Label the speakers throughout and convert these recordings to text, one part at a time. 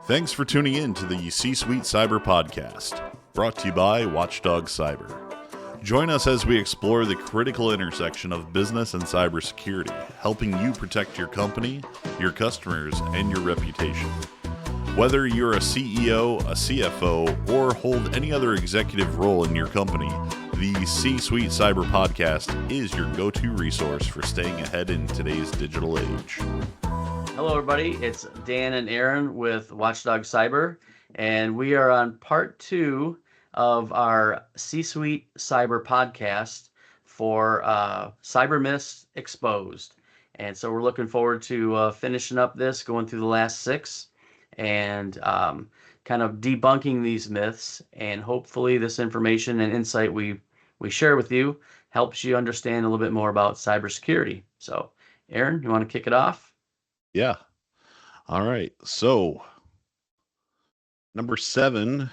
Speaker 1: Thanks for tuning in to the C-Suite Cyber Podcast, brought to you by Watchdog Cyber. Join us as we explore the critical intersection of business and cybersecurity, helping you protect your company, your customers, and your reputation. Whether you're a CEO, a CFO, or hold any other executive role in your company, the C-Suite Cyber Podcast is your go-to resource for staying ahead in today's digital age.
Speaker 2: Hello, everybody. It's Dan and Aaron with Watchdog Cyber, and we are on part 2 of our C-Suite Cyber Podcast for Cyber Myths Exposed. And so we're looking forward to finishing up this, going through the last 6, and kind of debunking these myths. And hopefully this information and insight we share with you helps you understand a little bit more about cybersecurity. So, Aaron, you want to kick it off?
Speaker 1: Yeah. All right. So, number 7,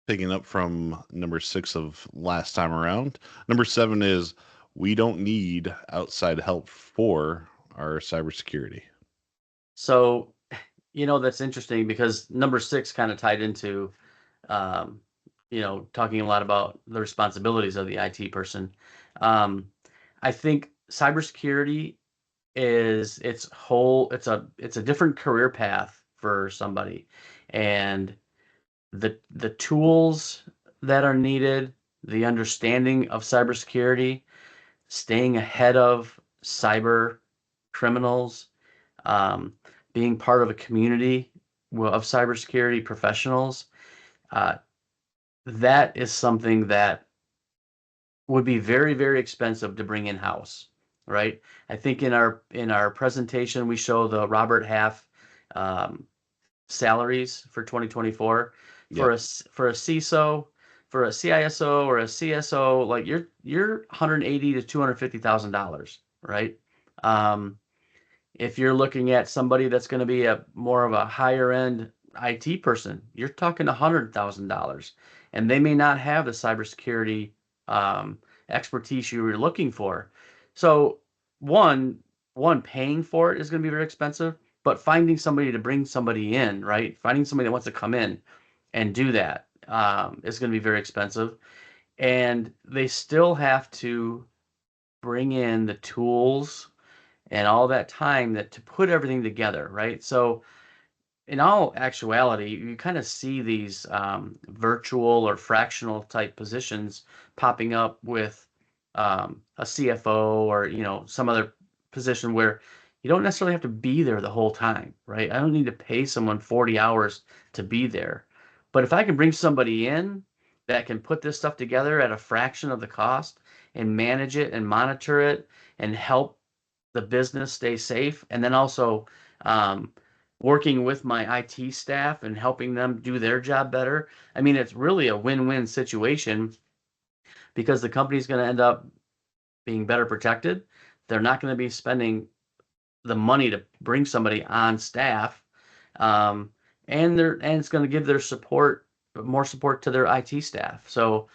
Speaker 1: picking up from number 6 of last time around. Number 7 is we don't need outside help for our cybersecurity.
Speaker 2: So, that's interesting because number 6 kind of tied into, talking a lot about the responsibilities of the IT person. I think cybersecurity is it's a different career path for somebody, and the tools that are needed, the understanding of cybersecurity, staying ahead of cyber criminals, being part of a community of cybersecurity professionals, that is something that would be very, very expensive to bring in-house. Right. I think in our presentation, we show the Robert Half salaries for 2024 for a CISO, for a CISO or a CSO, like you're $180,000 to $250,000, right? If you're looking at somebody that's going to be a more of a higher end IT person, you're talking $100,000, and they may not have the cybersecurity expertise you were looking for. So one paying for it is going to be very expensive, but finding somebody to bring somebody in, right? Finding somebody that wants to come in and do that is going to be very expensive. And they still have to bring in the tools and all that time to put everything together, right? So in all actuality, you kind of see these virtual or fractional type positions popping up with a CFO or some other position where you don't necessarily have to be there the whole time, right? I don't need to pay someone 40 hours to be there. But if I can bring somebody in that can put this stuff together at a fraction of the cost and manage it and monitor it and help the business stay safe, and then also working with my IT staff and helping them do their job better, I mean, it's really a win-win situation, because the company's going to end up being better protected. They're not going to be spending the money to bring somebody on staff, and it's going to give more support to their IT staff. So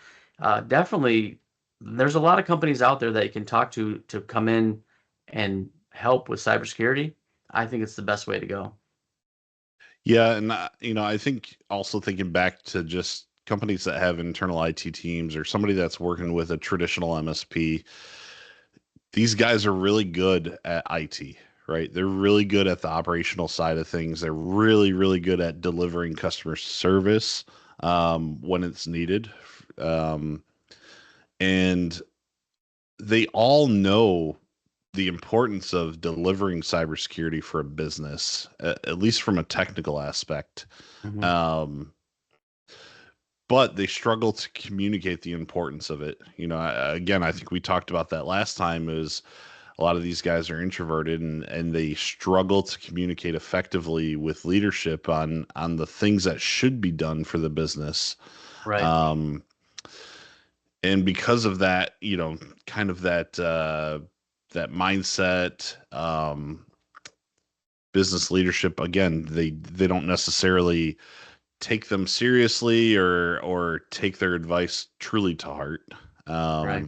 Speaker 2: definitely, there's a lot of companies out there that you can talk to come in and help with cybersecurity. I think it's the best way to go.
Speaker 1: Yeah, and I think also thinking back to just companies that have internal IT teams or somebody that's working with a traditional MSP, these guys are really good at IT, right? They're really good at the operational side of things. They're really, really good at delivering customer service when it's needed. And they all know the importance of delivering cybersecurity for a business, at least from a technical aspect.
Speaker 2: Mm-hmm.
Speaker 1: But they struggle to communicate the importance of it. Again, I think we talked about that last time, is a lot of these guys are introverted and they struggle to communicate effectively with leadership on the things that should be done for the business.
Speaker 2: Right.
Speaker 1: And because of that, kind of that mindset, business leadership, again, they don't necessarily take them seriously or take their advice truly to heart.
Speaker 2: Right.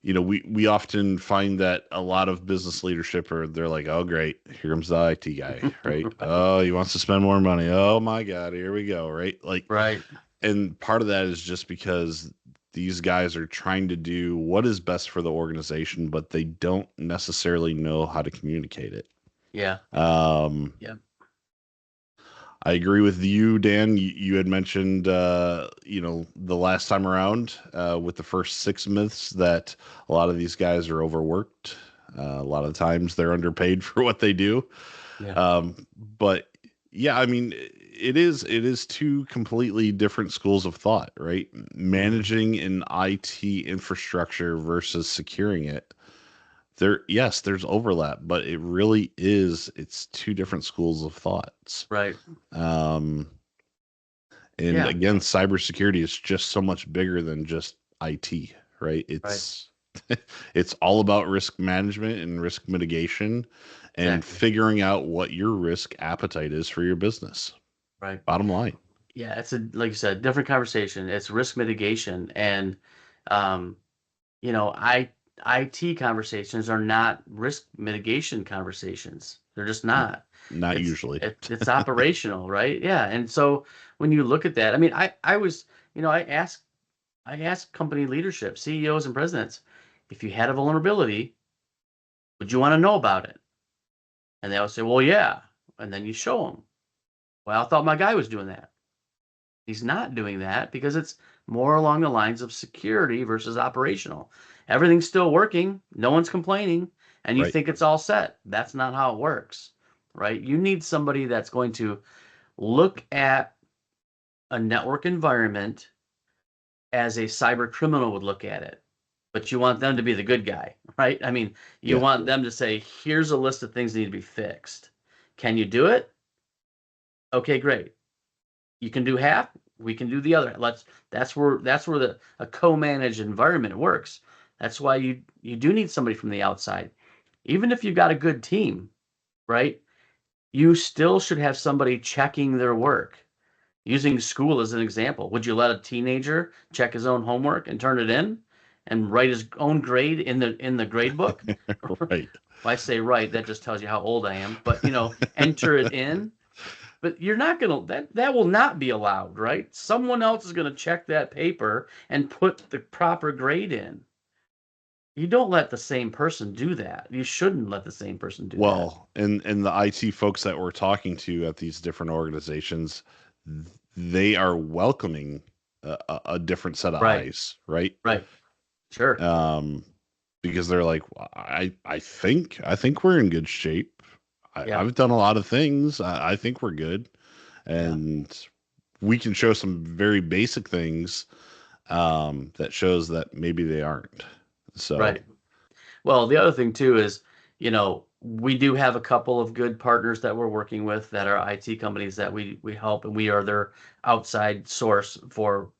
Speaker 1: we often find that a lot of business leadership they're like, oh, great, here comes the IT guy, right?
Speaker 2: Right.
Speaker 1: Oh, he wants to spend more money. Oh my God, here we go, right? Like,
Speaker 2: Right.
Speaker 1: and part of that is just because these guys are trying to do what is best for the organization, but they don't necessarily know how to communicate it.
Speaker 2: Yeah.
Speaker 1: Um,
Speaker 2: Yeah.
Speaker 1: I agree with you, Dan. You had mentioned, the last time around with the first six myths that a lot of these guys are overworked. A lot of times they're underpaid for what they do.
Speaker 2: Yeah.
Speaker 1: But yeah, I mean, it is two completely different schools of thought, right?
Speaker 2: Hmm.
Speaker 1: Managing an IT infrastructure versus securing it. Yes, there's overlap, but it's two different schools of thoughts.
Speaker 2: Right.
Speaker 1: Um, and
Speaker 2: Yeah.
Speaker 1: again, cybersecurity is just so much bigger than just IT, right?
Speaker 2: Right.
Speaker 1: It's all about risk management and risk mitigation and
Speaker 2: Exactly.
Speaker 1: figuring out what your risk appetite is for your business.
Speaker 2: Right.
Speaker 1: Bottom line.
Speaker 2: Yeah. It's like you said, different conversation. It's risk mitigation, and um, I IT conversations are not risk mitigation conversations. They're just not.
Speaker 1: Not usually.
Speaker 2: It's operational, right? Yeah. And so when you look at that, I mean, I was, I ask company leadership, CEOs and presidents, if you had a vulnerability, would you want to know about it? And they all say, well, yeah. And then you show them. Well, I thought my guy was doing that. He's not doing that because it's more along the lines of security versus operational. Everything's still working, no one's complaining, and you
Speaker 1: Right.
Speaker 2: think it's all set. That's not how it works, right? You need somebody that's going to look at a network environment as a cyber criminal would look at it. But you want them to be the good guy, right? I mean, you
Speaker 1: Yeah.
Speaker 2: want them to say, here's a list of things that need to be fixed. Can you do it? Okay, great. You can do half, we can do the other. That's where the a co-managed environment works. That's why you do need somebody from the outside. Even if you've got a good team, right? You still should have somebody checking their work. Using school as an example, would you let a teenager check his own homework and turn it in and write his own grade in the grade book?
Speaker 1: Right.
Speaker 2: I say right, that just tells you how old I am, but enter it in. But you're not gonna that will not be allowed, right? Someone else is gonna check that paper and put the proper grade in. You don't let the same person do that. You shouldn't let the same person do that.
Speaker 1: Well, and the IT folks that we're talking to at these different organizations, they are welcoming a different set of
Speaker 2: Right,
Speaker 1: eyes, right?
Speaker 2: right. Sure.
Speaker 1: Um, because they're like, I think we're in good shape.
Speaker 2: Yeah,
Speaker 1: I've done a lot of things. I think we're good,
Speaker 2: yeah,
Speaker 1: and we can show some very basic things that shows that maybe they aren't. So,
Speaker 2: right. Well, the other thing too is, we do have a couple of good partners that we're working with that are IT companies that we help, and we are their outside source for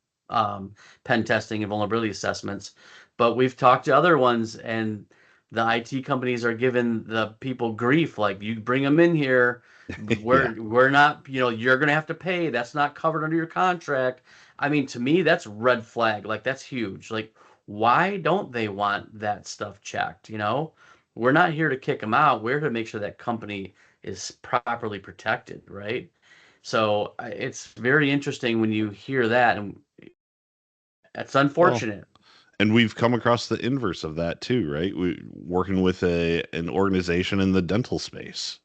Speaker 2: pen testing and vulnerability assessments. But we've talked to other ones, and the IT companies are giving the people grief, like you bring them in here,
Speaker 1: yeah.
Speaker 2: we're not, you're gonna have to pay. That's not covered under your contract. I mean, to me, that's red flag. Like that's huge. Like why don't they want that stuff checked? We're not here to kick them out. We're to make sure that company is properly protected, right? So it's very interesting when you hear that, and it's
Speaker 1: Well,
Speaker 2: unfortunate.
Speaker 1: and we've come across the inverse of that too, right? We working with an organization in the dental space.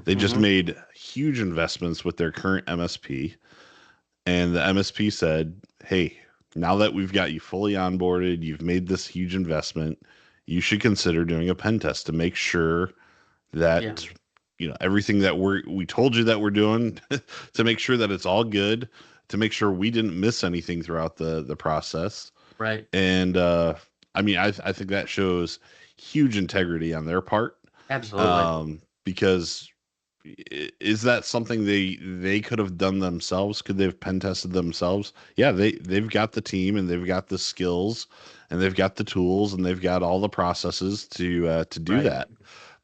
Speaker 1: They just
Speaker 2: Mm-hmm.
Speaker 1: made huge investments with their current MSP, and the MSP said, "Hey, now that we've got you fully onboarded, you've made this huge investment, you should consider doing a pen test to make sure
Speaker 2: Yeah,
Speaker 1: that everything that we told you that we're doing to make sure that it's all good, to make sure we didn't miss anything throughout the process."
Speaker 2: right.
Speaker 1: And I mean, I think that shows huge integrity on their part.
Speaker 2: Absolutely.
Speaker 1: Because is that something they could have done themselves? Could they have pen tested themselves? Yeah, they've got the team and they've got the skills and they've got the tools and they've got all the processes to do
Speaker 2: Right.
Speaker 1: that.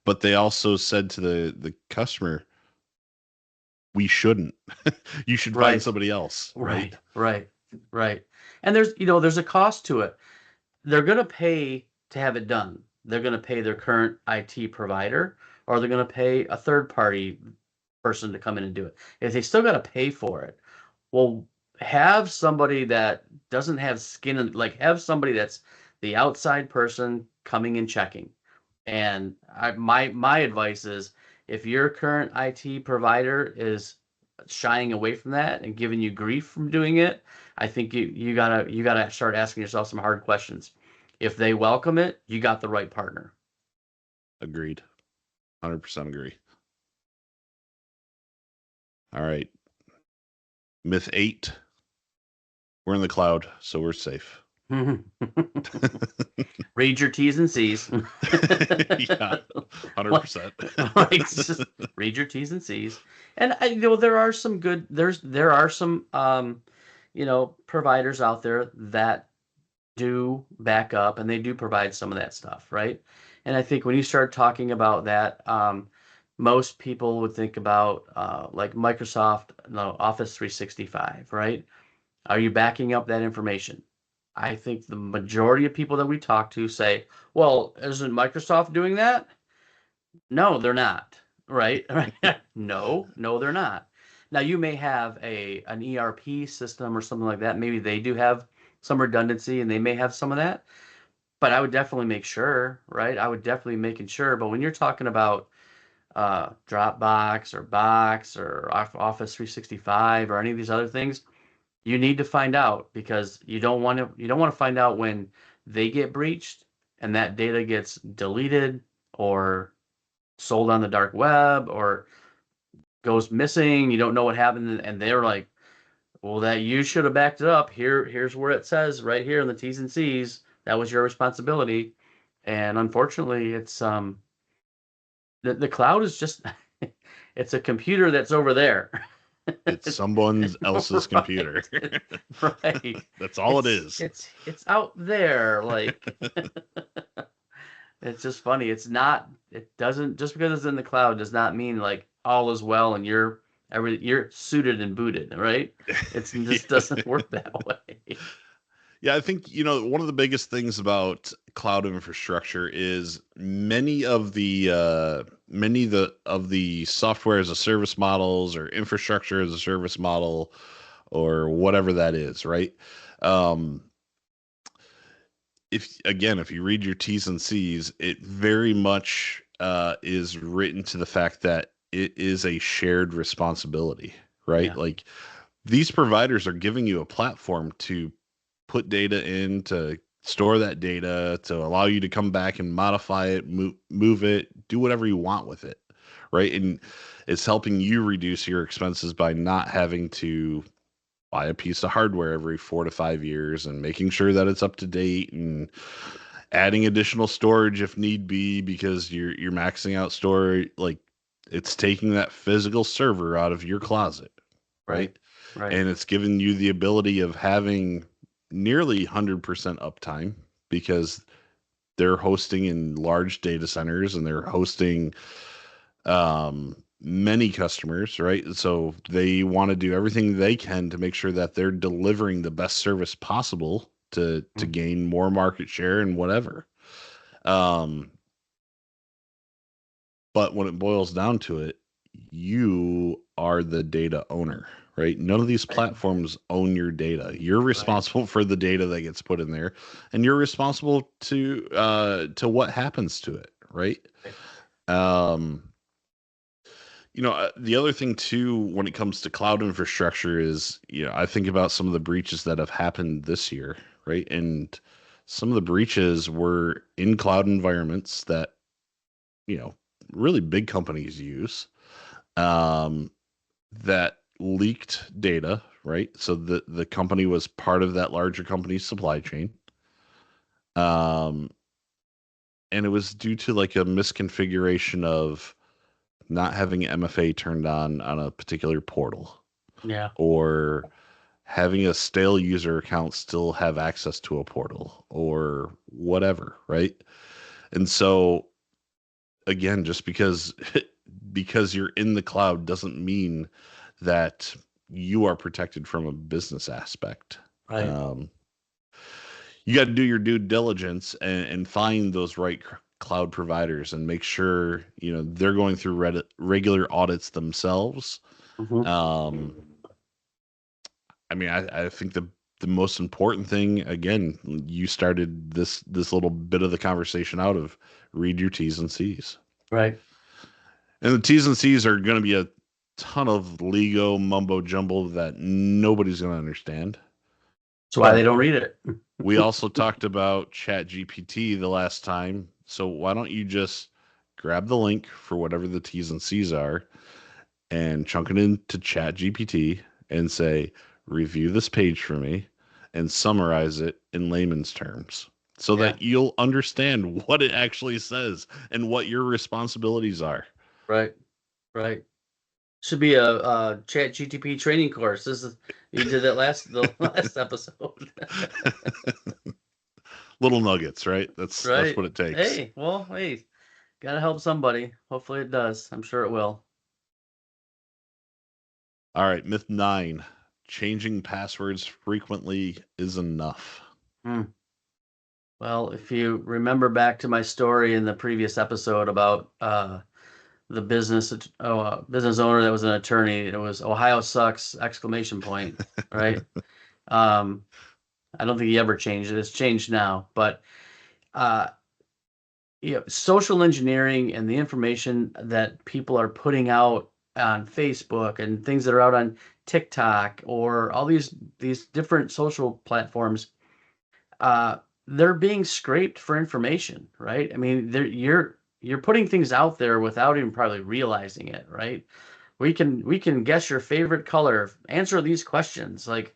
Speaker 1: But they also said to the customer, we shouldn't. You should find
Speaker 2: Right.
Speaker 1: somebody else, right?
Speaker 2: Right. Right. Right. And there's a cost to it. they're going to pay to have it done. They're going to pay their current IT provider, or they're going to pay a third party person to come in and do it. If they still got to pay for it, well, have somebody that doesn't have skin in, like have somebody that's the outside person coming and checking. And my advice is, if your current IT provider is shying away from that and giving you grief from doing it, I think you gotta start asking yourself some hard questions. If they welcome it, you got the right partner.
Speaker 1: Agreed. 100% agree. All right. Myth 8. We're in the cloud, so we're safe.
Speaker 2: Read your T's and C's.
Speaker 1: Yeah, 100%.
Speaker 2: Like, just read your T's and C's. And there are some good there are some providers out there that do back up, and they do provide some of that stuff, right? And I think when you start talking about that, most people would think about like Microsoft, no, Office 365, right? Are you backing up that information? I think the majority of people that we talk to say, well, isn't Microsoft doing that? No, they're not. Right? No, they're not. Now you may have an ERP system or something like that. Maybe they do have some redundancy and they may have some of that. But I would definitely make sure, right? I would definitely making sure. But when you're talking about Dropbox or Box or Office 365 or any of these other things, you need to find out, because you don't want to find out when they get breached and that data gets deleted or sold on the dark web or goes missing. You don't know what happened, and they're like, well, that you should have backed it up. Here's where it says right here in the T's and C's that was your responsibility. And unfortunately, it's the cloud is just it's a computer that's over there.
Speaker 1: It's someone else's computer.
Speaker 2: Right.
Speaker 1: That's all it is.
Speaker 2: It's out there. Like, it's just funny. It doesn't, just because it's in the cloud does not mean like all is well and you're suited and booted, right? It just doesn't work that way.
Speaker 1: Yeah, I think, one of the biggest things about cloud infrastructure is many of the software as a service models or infrastructure as a service model or whatever that is, right? Um, if you read your T's and C's, it very much is written to the fact that it is a shared responsibility, right?
Speaker 2: Yeah.
Speaker 1: Like, these providers are giving you a platform to put data in, to store that data, to allow you to come back and modify it, move it, do whatever you want with it, right? And it's helping you reduce your expenses by not having to buy a piece of hardware every 4 to 5 years and making sure that it's up to date and adding additional storage if need be, because you're maxing out storage. Like, it's taking that physical server out of your closet,
Speaker 2: Right.
Speaker 1: right?
Speaker 2: Right.
Speaker 1: And it's giving you the ability of having nearly 100% uptime, because they're hosting in large data centers and they're hosting many customers, right? So they want to do everything they can to make sure that they're delivering the best service possible to
Speaker 2: Mhm.
Speaker 1: gain more market share and whatever. Um, but when it boils down to it, you are the data owner, right? None of these
Speaker 2: Right.
Speaker 1: platforms own your data. You're
Speaker 2: Right.
Speaker 1: responsible for the data that gets put in there, and you're responsible to what happens to it, right?
Speaker 2: Right.
Speaker 1: Um, the other thing too, when it comes to cloud infrastructure is, I think about some of the breaches that have happened this year, right? And some of the breaches were in cloud environments that, you know, really big companies use, um, that leaked data, right? So the company was part of that larger company's supply chain. Um, and it was due to like a misconfiguration of not having MFA turned on a particular portal,
Speaker 2: Yeah.
Speaker 1: or having a stale user account still have access to a portal or whatever, right? And so, again, just because because you're in the cloud doesn't mean that you are protected from a business aspect.
Speaker 2: Right.
Speaker 1: Um, You got to do your due diligence and find those right cloud providers and make sure, they're going through regular audits themselves.
Speaker 2: Hmm.
Speaker 1: Um, I think the most important thing, again, you started this little bit of the conversation out of read your T's and C's.
Speaker 2: Right.
Speaker 1: And the T's and C's are going to be a ton of legal mumbo jumbo that nobody's going to understand.
Speaker 2: That's why they
Speaker 1: But
Speaker 2: don't read it.
Speaker 1: we also talked about Chat GPT the last time. So why don't you just grab the link for whatever the T's and C's are and chunk it into Chat GPT and say, review this page for me and summarize it in layman's terms so
Speaker 2: Yeah.
Speaker 1: that you'll understand what it actually says and what your responsibilities are.
Speaker 2: Right. Right. Should be a Chat GTP training course. You did that the last episode.
Speaker 1: Little nuggets, right? That's
Speaker 2: Right.
Speaker 1: what it takes.
Speaker 2: Hey, well, hey, gotta help somebody. Hopefully it does. I'm sure it will.
Speaker 1: All right, myth 9. Changing passwords frequently is enough.
Speaker 2: Hmm. Well, if you remember back to my story in the previous episode about the business owner that was an attorney, it was Ohio sucks exclamation point, right? Um, I don't think he ever changed it. It's changed now, but uh, social engineering and the information that people are putting out on Facebook and things that are out on TikTok or all these different social platforms, uh, they're being scraped for information, right? I mean, you're putting things out there without even probably realizing it, right? We can guess your favorite color, answer these questions. Like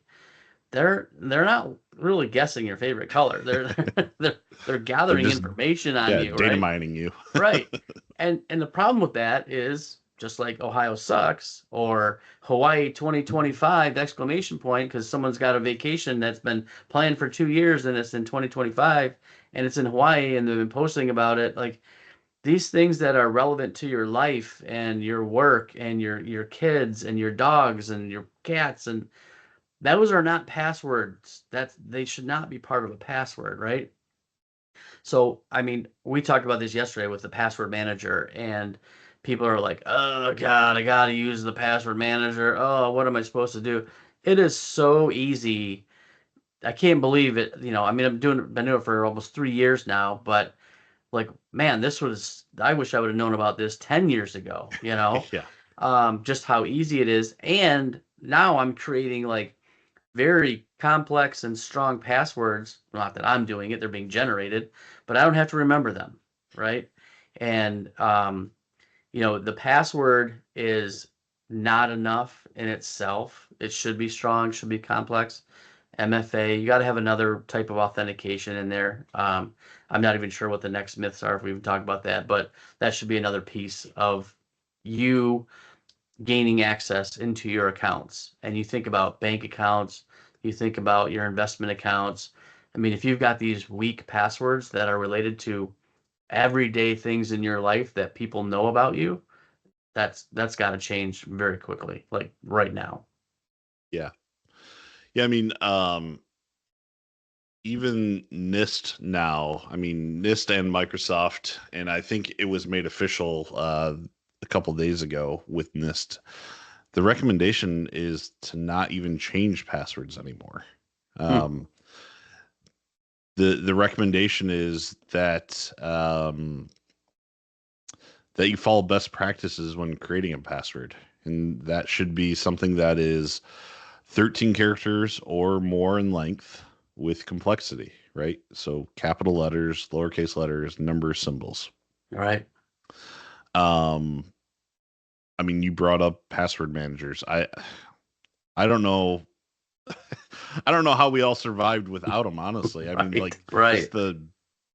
Speaker 2: they're not really guessing your favorite color. They're
Speaker 1: They're
Speaker 2: gathering
Speaker 1: just,
Speaker 2: information on
Speaker 1: yeah,
Speaker 2: you,
Speaker 1: data
Speaker 2: right?
Speaker 1: mining you.
Speaker 2: Right. And the problem with that is just like Ohio sucks or Hawaii 2025 exclamation point because someone's got a vacation that's been planned for 2 years and it's in 2025 and it's in Hawaii and they've been posting about it. Like these things that are relevant to your life and your work and your kids and your dogs and your cats and those are not passwords. They should not be part of a password, right? So, I mean, we talked about this yesterday with the password manager, and people are like, "Oh God, I gotta use the password manager. Oh, what am I supposed to do?" It is so easy. I can't believe it. I mean, been doing it for almost 3 years now, but like, man, I wish I would have known about this 10 years ago,
Speaker 1: Yeah.
Speaker 2: just how easy it is. And now I'm creating like very complex and strong passwords. Not that I'm doing it, they're being generated, but I don't have to remember them, right? And the password is not enough in itself. It should be strong, should be complex. MFA, you got to have another type of authentication in there. I'm not even sure what the next myths are if we even talk about that, but that should be another piece of you gaining access into your accounts. And you think about bank accounts, you think about your investment accounts. I mean, if you've got these weak passwords that are related to everyday things in your life that people know about you, that's got to change very quickly, like right now.
Speaker 1: Yeah. Yeah, even NIST now, NIST and Microsoft, and I think it was made official a couple days ago with NIST. The recommendation is to not even change passwords anymore.
Speaker 2: Hmm.
Speaker 1: Um, the recommendation is that you follow best practices when creating a password, and that should be something that is 13 characters or more in length with complexity, right? So capital letters, lowercase letters, numbers, symbols.
Speaker 2: All right.
Speaker 1: Um, you brought up password managers. I don't know. I don't know how we all survived without them, honestly.
Speaker 2: Right.
Speaker 1: Like
Speaker 2: Right.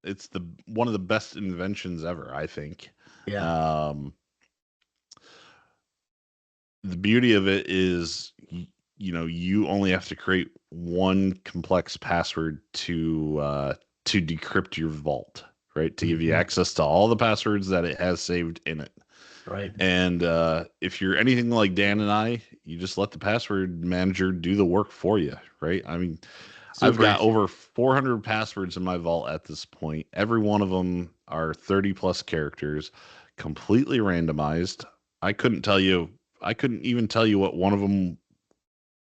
Speaker 1: it's the one of the best inventions ever, I think.
Speaker 2: Yeah.
Speaker 1: Um, the beauty of it is you only have to create one complex password to decrypt your vault, right, to give you
Speaker 2: Mhm.
Speaker 1: access to all the passwords that it has saved in it.
Speaker 2: Right.
Speaker 1: And if you're anything like Dan and I, you just let the password manager do the work for you, right? I've
Speaker 2: Super
Speaker 1: got
Speaker 2: easy.
Speaker 1: over 400 passwords in my vault at this point. Every one of them are 30 plus characters, completely randomized. I couldn't tell you, I couldn't even tell you what one of them,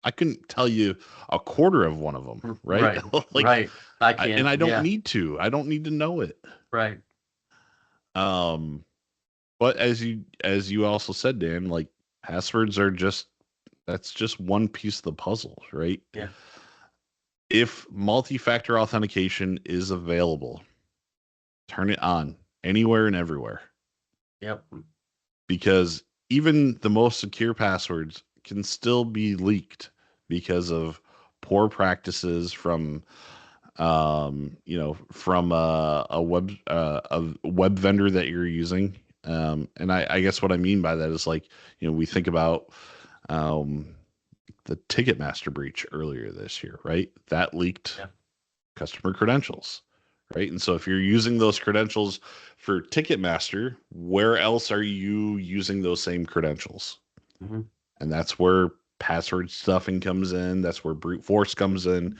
Speaker 1: I couldn't tell you a quarter of one of them, right?
Speaker 2: Right.
Speaker 1: Like,
Speaker 2: Right. I
Speaker 1: and
Speaker 2: can't.
Speaker 1: I don't
Speaker 2: Yeah.
Speaker 1: need to. I don't need to know it.
Speaker 2: Right.
Speaker 1: Um, but as you also said, Dan, like passwords are just that's just one piece of the puzzle, right?
Speaker 2: Yeah.
Speaker 1: If multi-factor authentication is available, turn it on anywhere and everywhere
Speaker 2: Yep.
Speaker 1: because even the most secure passwords can still be leaked because of poor practices from from a web vendor that you're using. And I guess what I mean by that is like, we think about um, the Ticketmaster breach earlier this year, right? That leaked
Speaker 2: Yeah.
Speaker 1: customer credentials, right? And so if you're using those credentials for Ticketmaster, where else are you using those same credentials?
Speaker 2: Hmm.
Speaker 1: And that's where password stuffing comes in. That's where brute force comes in.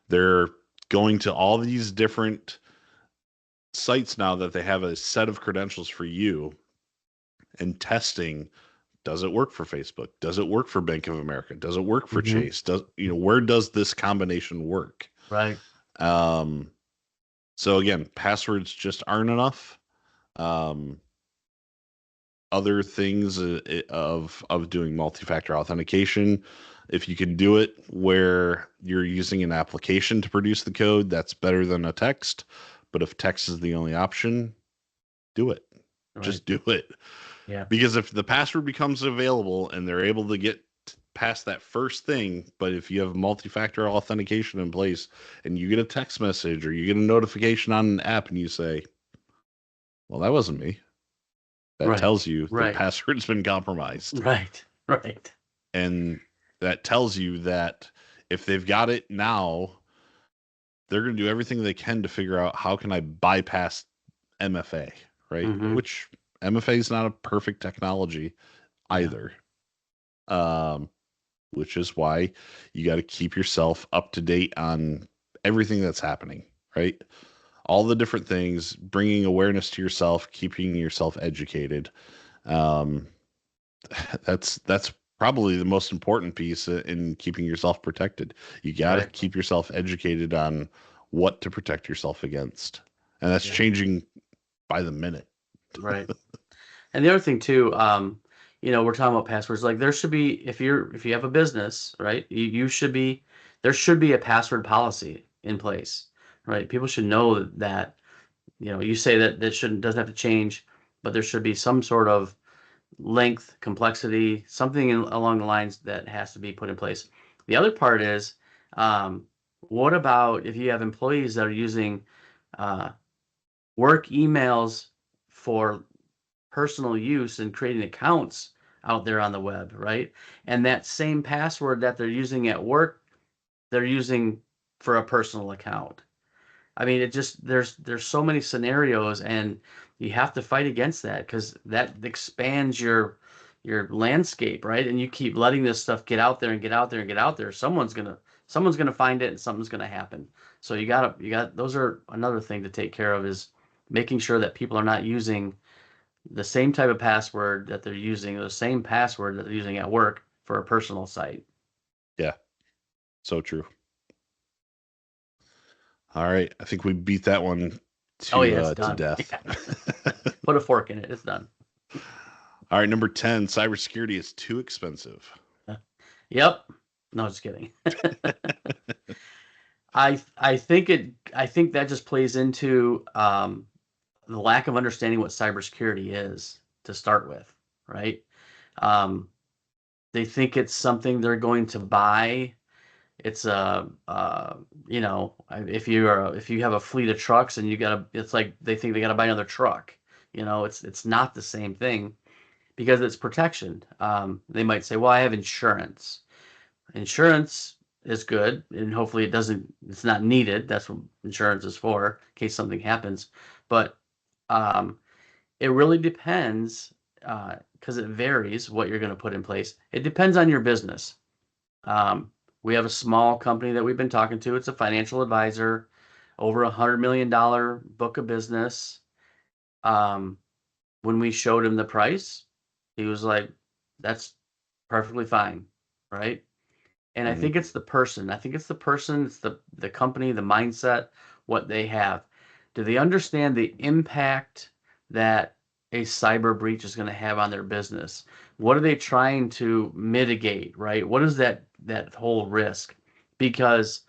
Speaker 1: They're going to all these different sites now that they have a set of credentials for you and testing. Does it work for Facebook? Does it work for Bank of America? Does it work for
Speaker 2: Hmm.
Speaker 1: Chase? Where does this combination work?
Speaker 2: Right.
Speaker 1: Um, so again, passwords just aren't enough. Um, other things of doing multi-factor authentication, if you can do it where you're using an application to produce the code, that's better than a text. But if text is the only option, do it.
Speaker 2: Right.
Speaker 1: Just do it.
Speaker 2: Yeah.
Speaker 1: Because if the password becomes available and they're able to get past that first thing, but if you have multi-factor authentication in place and you get a text message or you get a notification on an app and you say, well, that wasn't me, that
Speaker 2: Right.
Speaker 1: tells you the
Speaker 2: Right.
Speaker 1: password's been compromised.
Speaker 2: Right. Right.
Speaker 1: And that tells you that if they've got it now, they're going to do everything they can to figure out how can I bypass MFA, right?
Speaker 2: Hmm.
Speaker 1: Which MFA is not a perfect technology
Speaker 2: Yeah.
Speaker 1: either. Um, which is why you got to keep yourself up to date on everything that's happening, right? All the different things, bringing awareness to yourself, keeping yourself educated. Um, that's probably the most important piece in keeping yourself protected. You got to
Speaker 2: Right.
Speaker 1: keep yourself educated on what to protect yourself against, and that's
Speaker 2: Yeah.
Speaker 1: changing by the minute.
Speaker 2: Right. And the other thing too, we're talking about passwords. Like there should be, if you have a business, right, you should be, there should be a password policy in place, right? People should know that, you say that that shouldn't doesn't have to change, but there should be some sort of length, complexity, something along the lines that has to be put in place. The other part is, what about if you have employees that are using uh, work emails for personal use and creating accounts out there on the web, right? And that same password that they're using at work, they're using for a personal account. I mean, it just there's so many scenarios, and you have to fight against that because that expands your landscape, right? And you keep letting this stuff get out there and get out there and get out there. Someone's gonna find it and something's gonna happen. So you got those are another thing to take care of is making sure that people are not using the same type of password that they're using, the same password that they're using at work for a personal site.
Speaker 1: Yeah, so true. All right, I think we beat that one
Speaker 2: Oh yeah, it's
Speaker 1: to
Speaker 2: done.
Speaker 1: death.
Speaker 2: Yeah. Put a fork in it. It's done.
Speaker 1: All right, number 10, cybersecurity is too expensive.
Speaker 2: Yep. No, just kidding. I think that just plays into the lack of understanding what cybersecurity is to start with, right? Um, they think it's something they're going to buy. It's if you have a fleet of trucks and it's like they think they gotta buy another truck. It's not the same thing because it's protection. They might say, well, I have insurance. Insurance is good, and hopefully it's not needed. That's what insurance is for, in case something happens. But um, it really depends, because it varies what you're going to put in place. It depends on your business. Um, We have a small company that we've been talking to. It's a financial advisor, over $100 million book of business. Um, when we showed him the price, he was like, "That's perfectly fine," right? And I
Speaker 1: Hmm.
Speaker 2: think it's the person. I think it's the person, it's the company, the mindset, what they have. Do they understand the impact that a cyber breach is going to have on their business? What are they trying to mitigate, right? What is that whole risk? Because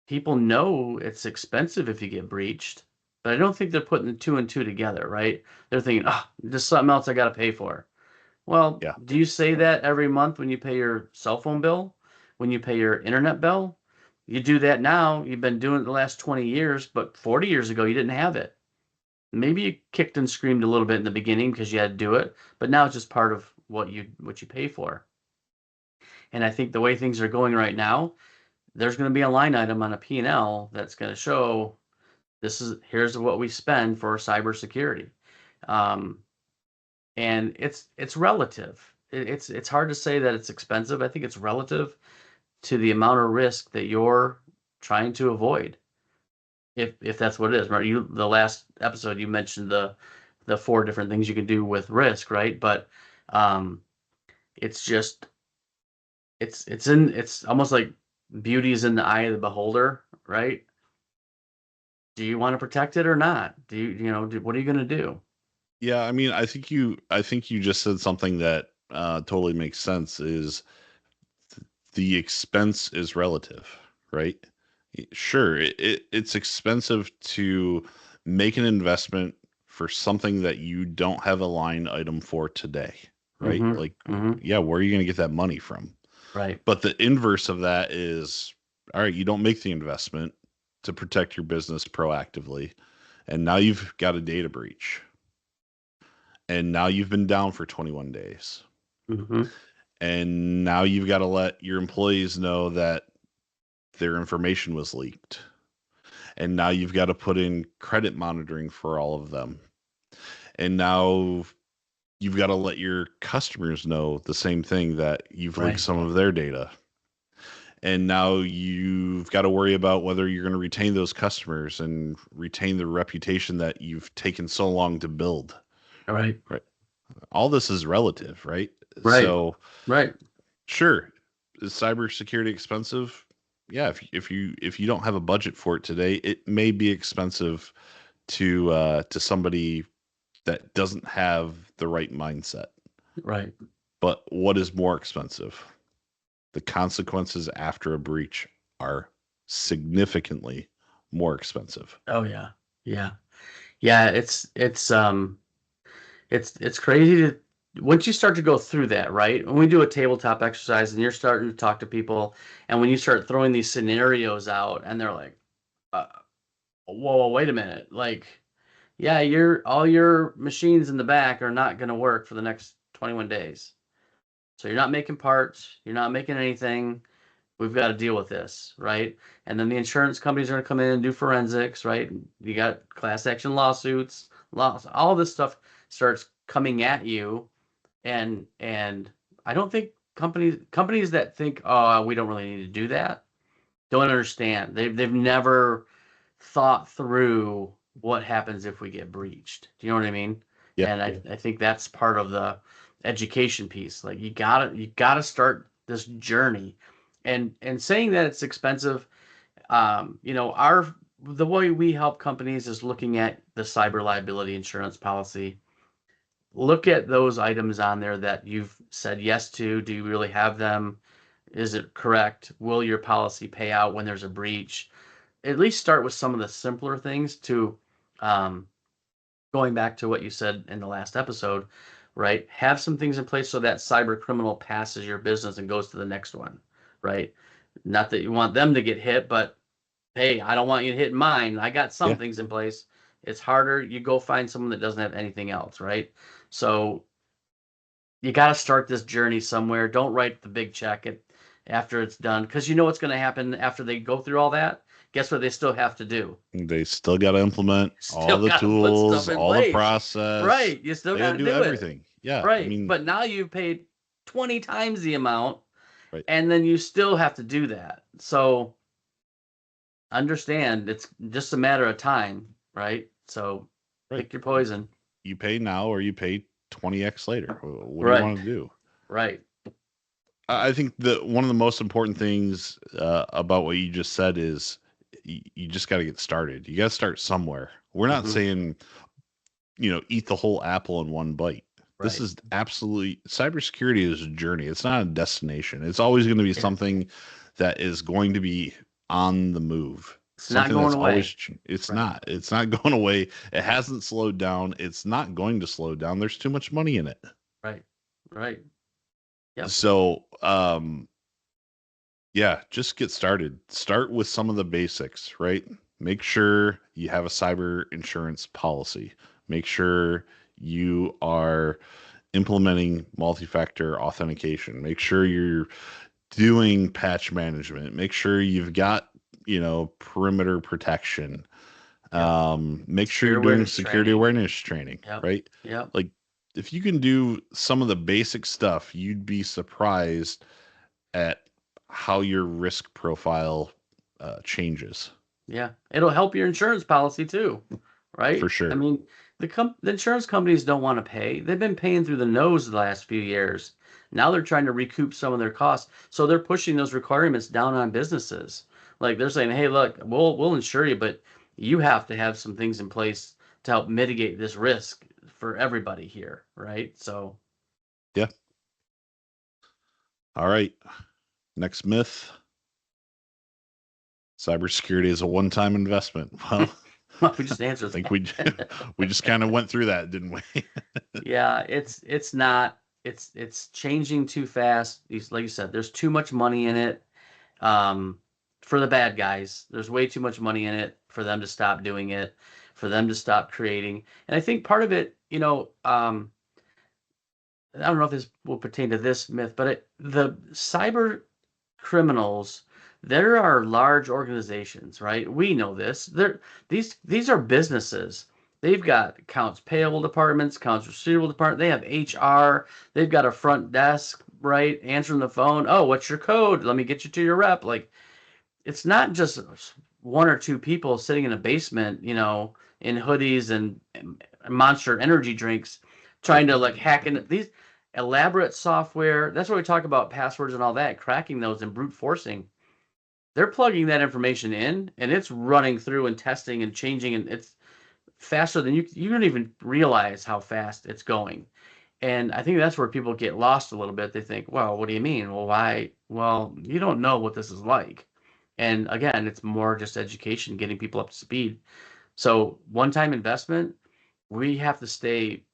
Speaker 2: people know it's expensive if you get breached, but I don't think they're putting the two and two together, right? They're thinking, "Oh, there's something else I got to pay for." Well,
Speaker 1: Yeah.
Speaker 2: do you say that every month when you pay your cell phone bill, when you pay your internet bill? You do that now. You've been doing it the last 20 years, but 40 years ago you didn't have it. Maybe you kicked and screamed a little bit in the beginning because you had to do it, but now it's just part of what you pay for. And I think the way things are going right now, there's going to be a line item on a P&L that's going to show here's what we spend for cybersecurity. Um, and it's relative. It's hard to say that it's expensive. I think it's relative to the amount of risk that you're trying to avoid. If that's what it is, right? The last episode you mentioned the four different things you can do with risk, right? But um, it's just it's almost like beauty is in the eye of the beholder, right? Do you want to protect it or not? What are you going to do?
Speaker 1: Yeah, I mean, I think you just said something that totally makes sense is the expense is relative, right? Sure, it's expensive to make an investment for something that you don't have a line item for today, right?
Speaker 2: Mm-hmm.
Speaker 1: Like,
Speaker 2: Mm-hmm.
Speaker 1: yeah, where are you going to get that money from?
Speaker 2: Right.
Speaker 1: But the inverse of that is, all right, you don't make the investment to protect your business proactively, and now you've got a data breach, and now you've been down for 21 days,
Speaker 2: Mm-hmm.
Speaker 1: and now you've got to let your employees know that their information was leaked. And now you've got to put in credit monitoring for all of them. And now you've got to let your customers know the same thing, that you've leaked
Speaker 2: Right.
Speaker 1: some of their data. And now you've got to worry about whether you're going to retain those customers and retain the reputation that you've taken so long to build.
Speaker 2: Right.
Speaker 1: Right. All this is relative, right?
Speaker 2: Right.
Speaker 1: So
Speaker 2: Right.
Speaker 1: sure, is cybersecurity expensive? Yeah, if you don't have a budget for it today, it may be expensive to somebody that doesn't have the right mindset.
Speaker 2: Right.
Speaker 1: But what is more expensive? The consequences after a breach are significantly more expensive.
Speaker 2: Oh yeah. Yeah. Yeah, it's crazy to once you start to go through that, right? When we do a tabletop exercise and you're starting to talk to people and when you start throwing these scenarios out and they're like, uh, whoa, wait a minute. Like, yeah, all your machines in the back are not going to work for the next 21 days. So you're not making parts, you're not making anything. We've got to deal with this, right? And then the insurance companies are going to come in and do forensics, right? You got class action lawsuits, all this stuff starts coming at you, and I don't think companies that think, oh, we don't really need to do that, don't understand. They've never thought through what happens if we get breached. Do you know what I mean?
Speaker 1: Yeah.
Speaker 2: And I think that's part of the education piece. Like you gotta start this journey. And saying that it's expensive, our the way we help companies is looking at the cyber liability insurance policy. Look at those items on there that you've said yes to. Do you really have them? Is it correct? Will your policy pay out when there's a breach? At least start with some of the simpler things to um, going back to what you said in the last episode, right? Have some things in place so that cyber criminal passes your business and goes to the next one, right? Not that you want them to get hit, but hey, I don't want you to hit mine. I got some
Speaker 1: Yeah.
Speaker 2: things in place. It's harder. You go find someone that doesn't have anything else, right? So you got to start this journey somewhere. Don't write the big check after it's done because you know what's going to happen after they go through all that. Guess what they still have to do?
Speaker 1: They still got to implement all
Speaker 2: Still
Speaker 1: the
Speaker 2: got to put stuff
Speaker 1: tools,
Speaker 2: in
Speaker 1: all the
Speaker 2: place.
Speaker 1: process.
Speaker 2: Right. You still
Speaker 1: They got
Speaker 2: got
Speaker 1: to
Speaker 2: to
Speaker 1: do
Speaker 2: do it.
Speaker 1: everything. Yeah. I
Speaker 2: Right.
Speaker 1: mean,
Speaker 2: But now you've paid 20 times the amount
Speaker 1: Right.
Speaker 2: And then you still have to do that. So understand it's just a matter of time, right? So
Speaker 1: Right.
Speaker 2: pick your poison.
Speaker 1: You pay now or you pay 20x later. What do you
Speaker 2: Right.
Speaker 1: want to do?
Speaker 2: Right.
Speaker 1: I think that one of the most important things about what you just said is you just got to get started. You got to start somewhere. We're not
Speaker 2: Mm-hmm.
Speaker 1: saying, eat the whole apple in one bite. This
Speaker 2: Right.
Speaker 1: is absolutely cybersecurity is a journey. It's not a destination. It's always going to be
Speaker 2: Yeah.
Speaker 1: something that is going to be on the move.
Speaker 2: It's not
Speaker 1: Something
Speaker 2: going
Speaker 1: that's always,
Speaker 2: away.
Speaker 1: it's
Speaker 2: Right.
Speaker 1: not, it's not going away. It hasn't slowed down. It's not going to slow down. There's too much money in it.
Speaker 2: Right. Right. Yep.
Speaker 1: So, yeah, just get started. Start with some of the basics, right? Make sure you have a cyber insurance policy. Make sure you are implementing multi-factor authentication. Make sure you're doing patch management. Make sure you've got, perimeter protection.
Speaker 2: Yep.
Speaker 1: Make sure
Speaker 2: Security
Speaker 1: you're doing
Speaker 2: awareness
Speaker 1: security
Speaker 2: training.
Speaker 1: awareness training,
Speaker 2: Yep.
Speaker 1: right?
Speaker 2: Yep.
Speaker 1: Like if you can do some of the basic stuff, you'd be surprised at how your risk profile changes.
Speaker 2: Yeah. It'll help your insurance policy too,
Speaker 1: For
Speaker 2: right? I
Speaker 1: sure.
Speaker 2: mean, the insurance companies don't want to pay. They've been paying through the nose the last few years. Now they're trying to recoup some of their costs. So they're pushing those requirements down on businesses. Like they're saying, "Hey, look, we'll insure you, but you have to have some things in place to help mitigate this risk for everybody here," right? So,
Speaker 1: Yeah. All right. Next myth. Cybersecurity is a one-time investment. Well,
Speaker 2: well, we just
Speaker 1: I
Speaker 2: answered
Speaker 1: think we just kind of
Speaker 2: that.
Speaker 1: went through that, didn't we?
Speaker 2: Yeah, it's not it's changing too fast. Like you said, there's too much money in it um, for the bad guys. There's way too much money in it for them to stop doing it, for them to stop creating. And I think part of it, I don't know if this will pertain to this myth, but the cyber criminals, there are large organizations, right? We know this. These are businesses. They've got accounts payable departments, accounts receivable department. They have HR. They've got a front desk, right? Answering the phone. Oh, what's your code? Let me get you to your rep. Like it's not just one or two people sitting in a basement, in hoodies and Monster energy drinks, trying
Speaker 1: Right.
Speaker 2: to like hack in these elaborate software. That's why we talk about passwords and all that, cracking those and brute forcing. They're plugging that information in, and it's running through and testing and changing, and it's faster than you don't even realize how fast it's going. And I think that's where people get lost a little bit. They think, well, what do you mean? Well, why? Well, you don't know what this is like. And again, it's more just education, getting people up to speed. So one-time investment, we have to stay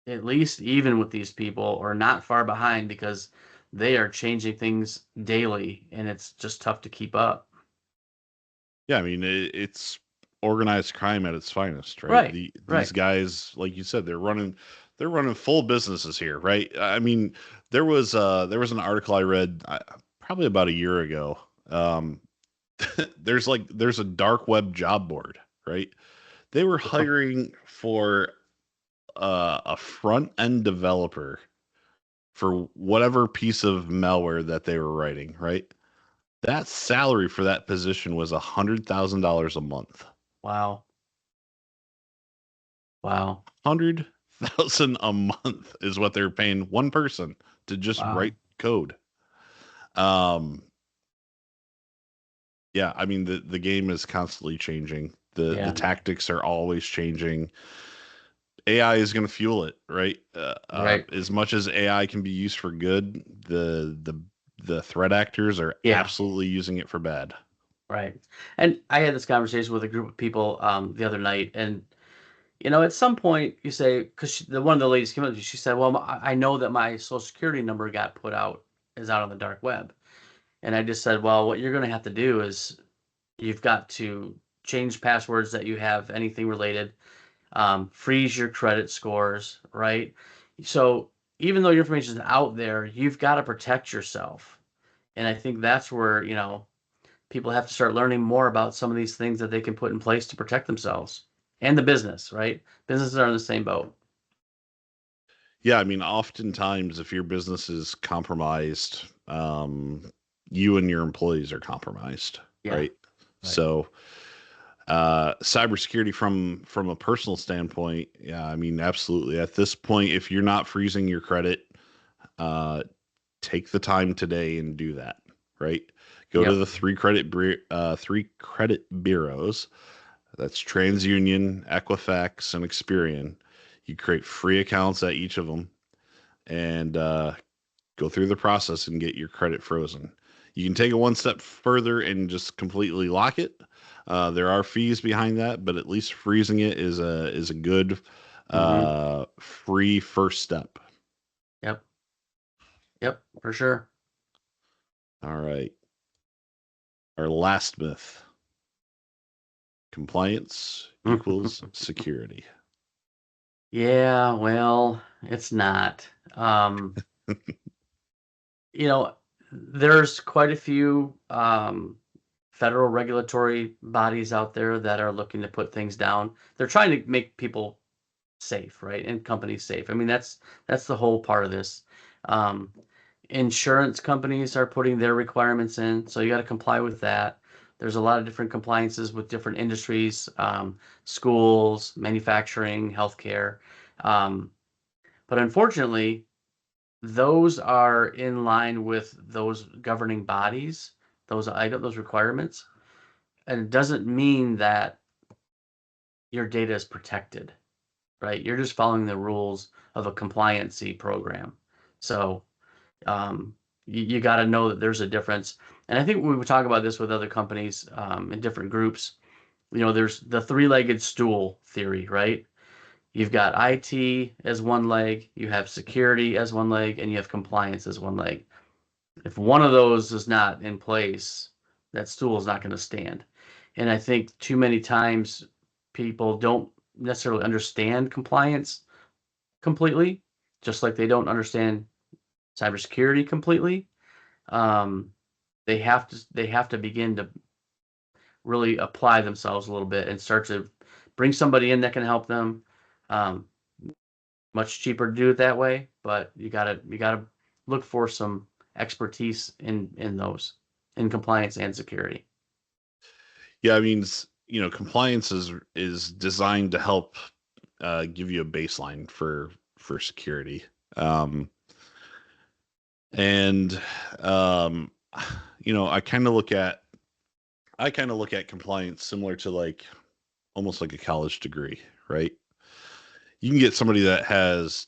Speaker 2: at least even with these people or not far behind because they are changing things daily and it's just tough to keep up.
Speaker 1: Yeah, I mean it's organized crime at its finest, right?
Speaker 2: Right,
Speaker 1: These
Speaker 2: right.
Speaker 1: guys, like you said, they're running full businesses here, right? I mean, there was an article I read probably about a year ago. Um, there's a dark web job board, right? They were hiring for a front end developer for whatever piece of malware that they were writing, right? That salary for that position was $100,000 a month.
Speaker 2: Wow. Wow.
Speaker 1: 100,000 a month is what they're paying one person to just
Speaker 2: Wow.
Speaker 1: write code. Um, yeah, I mean the game is constantly changing. The
Speaker 2: Yeah.
Speaker 1: tactics are always changing. AI is going to fuel it, right?
Speaker 2: Right.
Speaker 1: As much as AI can be used for good, the threat actors are
Speaker 2: Yeah.
Speaker 1: absolutely using it for bad.
Speaker 2: Right. And I had this conversation with a group of people the other night, and at some point you say, because the one of the ladies came up to me, she said, "Well, I know that my social security number got put out, is out on the dark web." And I just said, "Well, what you're going to have to do is you've got to change passwords that you have anything related, freeze your credit scores, right? So even though your information is out there, you've got to protect yourself." And I think that's where, people have to start learning more about some of these things that they can put in place to protect themselves and the business, right? Businesses are in the same boat.
Speaker 1: Yeah, I mean, oftentimes if your business is compromised, you and your employees are compromised,
Speaker 2: Yeah.
Speaker 1: right?
Speaker 2: Right.
Speaker 1: So, cybersecurity from a personal standpoint, yeah, I mean, absolutely. At this point, if you're not freezing your credit, uh, take the time today and do that, right? Go to
Speaker 2: Yep.
Speaker 1: the three credit bureaus. That's TransUnion, Equifax, and Experian. You create free accounts at each of them, and go through the process and get your credit frozen. You can take it one step further and just completely lock it. There are fees behind that, but at least freezing it is a good
Speaker 2: Mm-hmm.
Speaker 1: free first step.
Speaker 2: Yep. Yep. For sure.
Speaker 1: All right. Our last myth: compliance equals security.
Speaker 2: Yeah, well, it's not. Um, you know, there's quite a few federal regulatory bodies out there that are looking to put things down. They're trying to make people safe, right? And companies safe. I mean, that's the whole part of this. Um, Insurance companies are putting their requirements in, so you got to comply with that. There's a lot of different compliances with different industries, schools, manufacturing, healthcare. Um, but unfortunately, those are in line with those governing bodies, those requirements, and it doesn't mean that your data is protected, right? You're just following the rules of a compliancy program. So you got to know that there's a difference. And I think we would talk about this with other companies in different groups. There's the three-legged stool theory, right? You've got IT as one leg, you have security as one leg, and you have compliance as one leg. If one of those is not in place, that stool is not going to stand. And I think too many times people don't necessarily understand compliance completely, just like they don't understand cybersecurity completely. Um, they have to begin to really apply themselves a little bit and start to bring somebody in that can help them. Um, Much cheaper to do it that way, but you gotta look for some expertise in those in compliance and security.
Speaker 1: Yeah, I mean, compliance is designed to help give you a baseline for security. Um, and um, I kind of look at compliance similar to like almost like a college degree, right? You can get somebody that has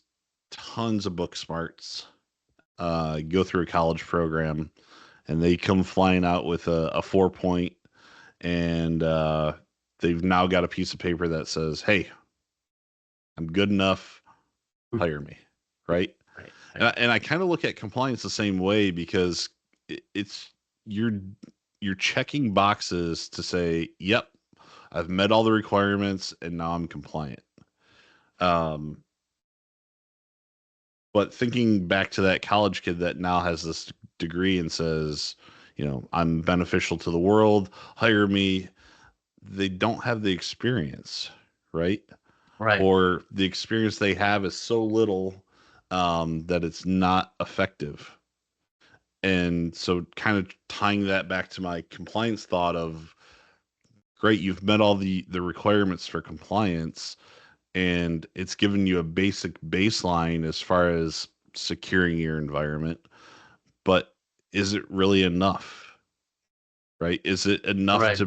Speaker 1: tons of book smarts, go through a college program, and they come flying out with a 4 point, and they've now got a piece of paper that says, "Hey, I'm good enough. Hire me." Right?
Speaker 2: Right,
Speaker 1: And
Speaker 2: right,
Speaker 1: I kind of look at compliance the same way because it's you're you're checking boxes to say, "Yep, I've met all the requirements and now I'm compliant." Um, but thinking back to that college kid that now has this degree and says, "I'm beneficial to the world, hire me," they don't have the experience, right?
Speaker 2: right,
Speaker 1: Or the experience they have is so little that it's not effective. And so, kind of tying that back to my compliance thought of, great, you've met all the requirements for compliance, and it's given you a basic baseline as far as securing your environment. But is it really enough? Right?
Speaker 2: right,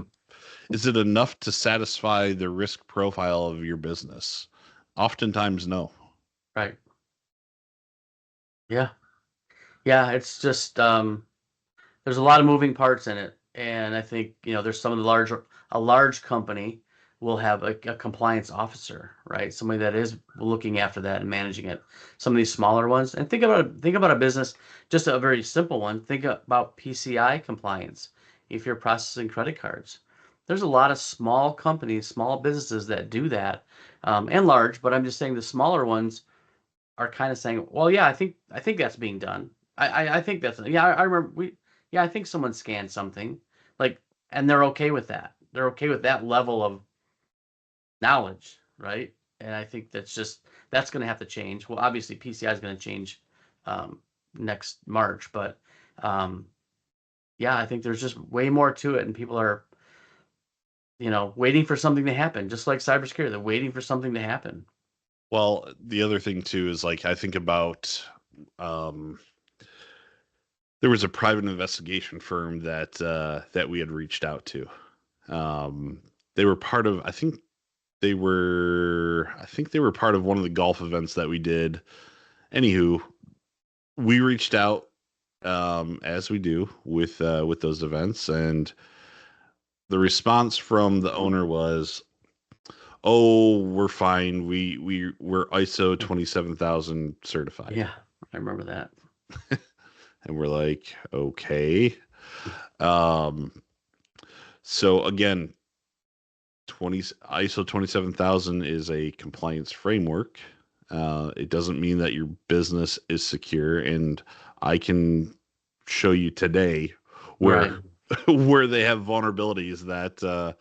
Speaker 1: Is it enough to satisfy the risk profile of your business? Oftentimes, no.
Speaker 2: right. Yeah, yeah. It's just there's a lot of moving parts in it, and I think there's some of the larger a large company will have a compliance officer, right? Somebody that is looking after that and managing it. Some of these smaller ones, and think about a business, just a very simple one. Think about PCI compliance. If you're processing credit cards, there's a lot of small companies, small businesses that do that, and large. But I'm just saying the smaller ones are kind of saying, well, yeah, I think that's being done. I think that's yeah. I remember yeah. I think someone scanned something like, and they're okay with that. They're okay with that level of knowledge, right? And I think that's going to have to change. Well, obviously PCI is going to change next March, but Yeah, I think there's just way more to it, and people are, waiting for something to happen, just like cybersecurity. They're waiting for something to happen.
Speaker 1: Well, the other thing too is like I think about um, there was a private investigation firm that we had reached out to. They were part of I think they were part of one of the golf events that we did. Anywho, we reached out as we do with those events, and the response from the owner was, "Oh, we're fine. We're ISO 27000 certified."
Speaker 2: Yeah, I remember that.
Speaker 1: And we're like, "Okay." Um, so again, 20 ISO 27000 is a compliance framework. It doesn't mean that your business is secure, and I can show you today where
Speaker 2: Right,
Speaker 1: where they have vulnerabilities that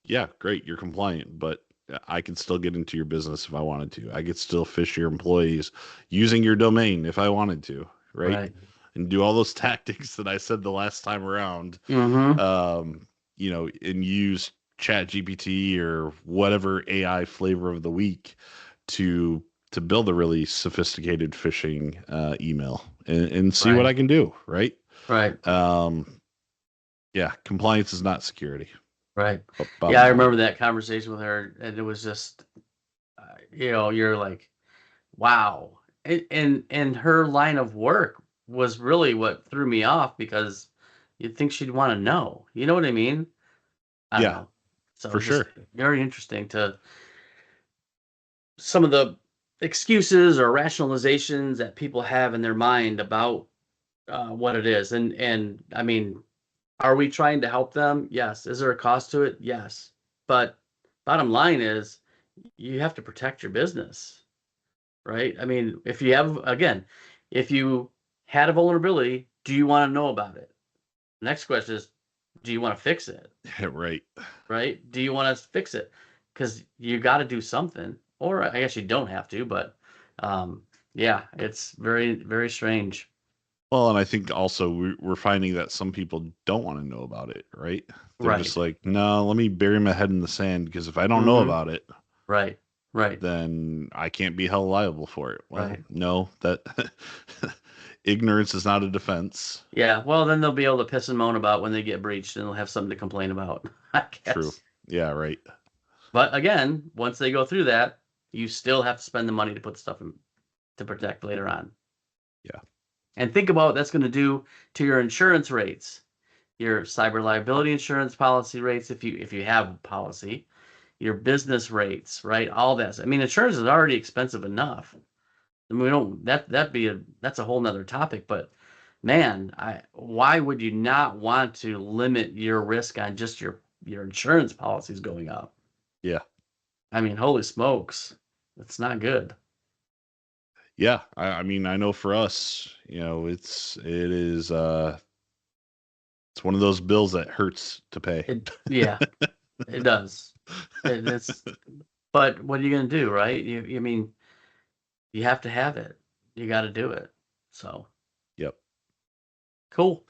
Speaker 1: yeah, great, you're compliant, but I could still get into your business if I wanted to. I could still fish your employees using your domain if I wanted to, right?
Speaker 2: right.
Speaker 1: And do all those tactics that I said the last time around,
Speaker 2: Mm-hmm.
Speaker 1: um, and use Chat GPT or whatever AI flavor of the week to build a really sophisticated phishing email and see what
Speaker 2: Right,
Speaker 1: I can do, right?
Speaker 2: right,
Speaker 1: Um, yeah, compliance is not security.
Speaker 2: right. Yeah,
Speaker 1: Bottom
Speaker 2: I
Speaker 1: line.
Speaker 2: remember that conversation with her, and it was just, you're like, wow. And her line of work was really what threw me off, because you'd think she'd want to know. You know what I mean? I don't
Speaker 1: Yeah,
Speaker 2: know. So
Speaker 1: for
Speaker 2: it's just
Speaker 1: sure.
Speaker 2: very interesting to some of the excuses or rationalizations that people have in their mind about what it is. And I mean, are we trying to help them? Yes. Is there a cost to it? Yes. But bottom line is, you have to protect your business, right? I mean, if you had a vulnerability, do you want to know about it? Next question is, do you want to fix it?
Speaker 1: Right.
Speaker 2: Right? Do you want to fix it? Because you got to do something, or I guess you don't have to, but um, yeah, it's very, very strange.
Speaker 1: Well, and I think also we're finding that some people don't want to know about it, right? They're just
Speaker 2: Right.
Speaker 1: like, no, let me bury my head in the sand because if I don't know
Speaker 2: Mm-hmm.
Speaker 1: about it,
Speaker 2: Right. Right.
Speaker 1: then I can't be held liable for it. Well,
Speaker 2: Right.
Speaker 1: no, that ignorance is not a defense.
Speaker 2: Yeah. Well, then they'll be able to piss and moan about when they get breached, and they'll have something to complain about, I
Speaker 1: True.
Speaker 2: guess.
Speaker 1: Yeah, right.
Speaker 2: But again, once they go through that, you still have to spend the money to put stuff in to protect later on.
Speaker 1: Yeah.
Speaker 2: And think about what that's going to do to your insurance rates, your cyber liability insurance policy rates, if you have a policy, your business rates, right? All that. I mean, insurance is already expensive enough. I mean, we don't that's a whole nother topic, but man, why would you not want to limit your risk on just your insurance policies going up?
Speaker 1: Yeah.
Speaker 2: I mean, holy smokes, it's not good.
Speaker 1: Yeah. I mean, I know for us, it's one of those bills that hurts to pay.
Speaker 2: Yeah, it does. It's but what are you gonna do, right? I mean, you have to have it. You got to do it. So
Speaker 1: Yep.
Speaker 2: cool.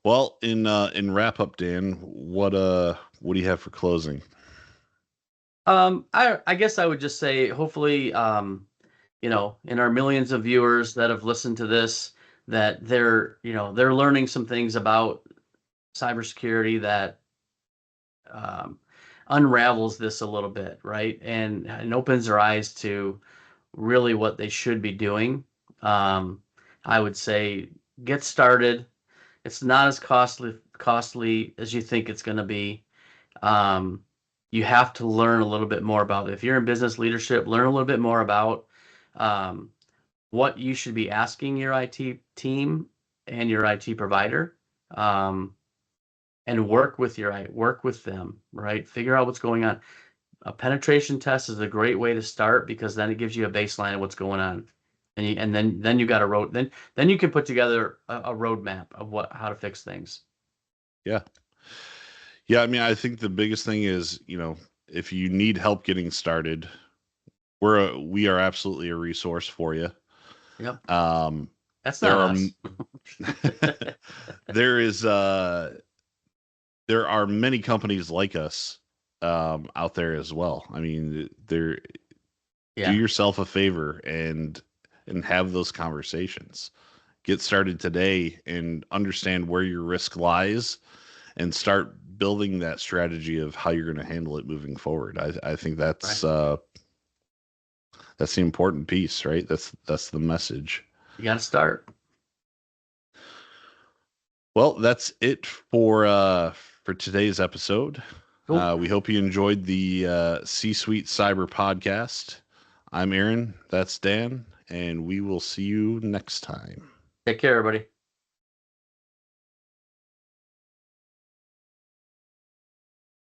Speaker 1: Well, in wrap up, Dan, what do you have for closing?
Speaker 2: I guess I would just say, hopefully, in our millions of viewers that have listened to this, that they're learning some things about cybersecurity that um, unravels this a little bit, right? And opens their eyes to really what they should be doing. Um, I would say get started. It's not as costly as you think it's going to be. Um, you have to learn a little bit more about it. If you're in business leadership, learn a little bit more about um, what you should be asking your IT team and your IT provider, um, and work with them. Right, figure out what's going on. A penetration test is a great way to start, because then it gives you a baseline of what's going on, and then you got a road. Then you can put together a roadmap of how to fix things.
Speaker 1: Yeah. Yeah, I mean, I think the biggest thing is, if you need help getting started, we are absolutely a resource for you.
Speaker 2: Yep,
Speaker 1: Um,
Speaker 2: that's
Speaker 1: there
Speaker 2: not
Speaker 1: are
Speaker 2: us.
Speaker 1: There is there are many companies like us out there as well. I mean, there do
Speaker 2: Yeah,
Speaker 1: yourself a favor and have those conversations. Get started today and understand where your risk lies and start building that strategy of how you're going to handle it moving forward. I think
Speaker 2: right.
Speaker 1: that's the important piece, right? That's the message.
Speaker 2: You got to start.
Speaker 1: Well, that's it for today's episode.
Speaker 2: Cool.
Speaker 1: We hope you enjoyed the C-Suite Cyber podcast. I'm Aaron. That's Dan, and we will see you next time.
Speaker 2: Take care, everybody.